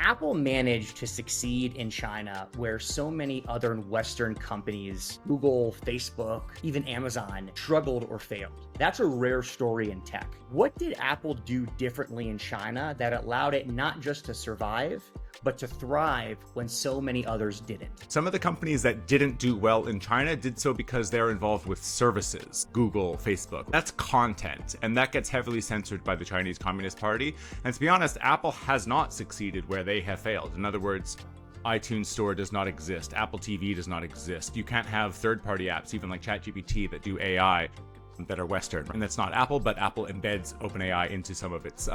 Apple managed to succeed in China where so many other Western companies, Google, Facebook, even Amazon, struggled or failed. That's a rare story in tech. What did Apple do differently in China that allowed it not just to survive, but to thrive when so many others didn't? Some of the companies that didn't do well in China did so because they're involved with services, Google, Facebook. That's content, and that gets heavily censored by the Chinese Communist Party. And to be honest, Apple has not succeeded where they have failed. In other words, iTunes Store does not exist. Apple TV does not exist. You can't have third-party apps, even like ChatGPT, that do AI that are Western. And that's not Apple, but Apple embeds OpenAI into some of its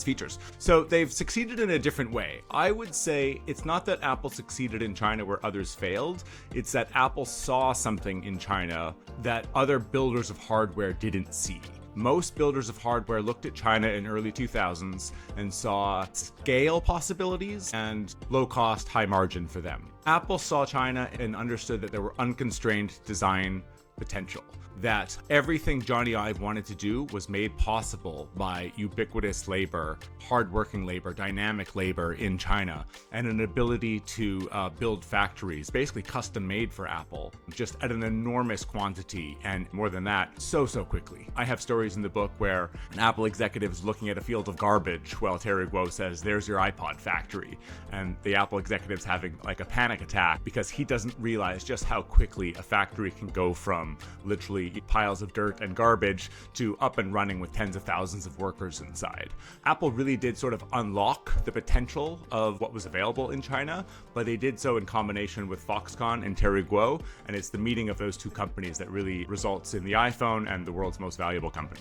features. So they've succeeded in a different way. I would say it's not that Apple succeeded in China where others failed. It's that Apple saw something in China that other builders of hardware didn't see. Most builders of hardware looked at China in early 2000s and saw scale possibilities and low cost, high margin for them. Apple saw China and understood that there were unconstrained design potential, that everything Johnny Ive wanted to do was made possible by ubiquitous labor, hardworking labor, dynamic labor in China, and an ability to build factories, basically custom made for Apple, just at an enormous quantity, and more than that, so quickly. I have stories in the book where an Apple executive is looking at a field of garbage while Terry Guo says, "There's your iPod factory," and the Apple executive's having like a panic attack because he doesn't realize just how quickly a factory can go from literally piles of dirt and garbage to up and running with tens of thousands of workers inside. Apple really did sort of unlock the potential of what was available in China, but they did so in combination with Foxconn and Terry Guo, and it's the meeting of those two companies that really results in the iPhone and the world's most valuable company.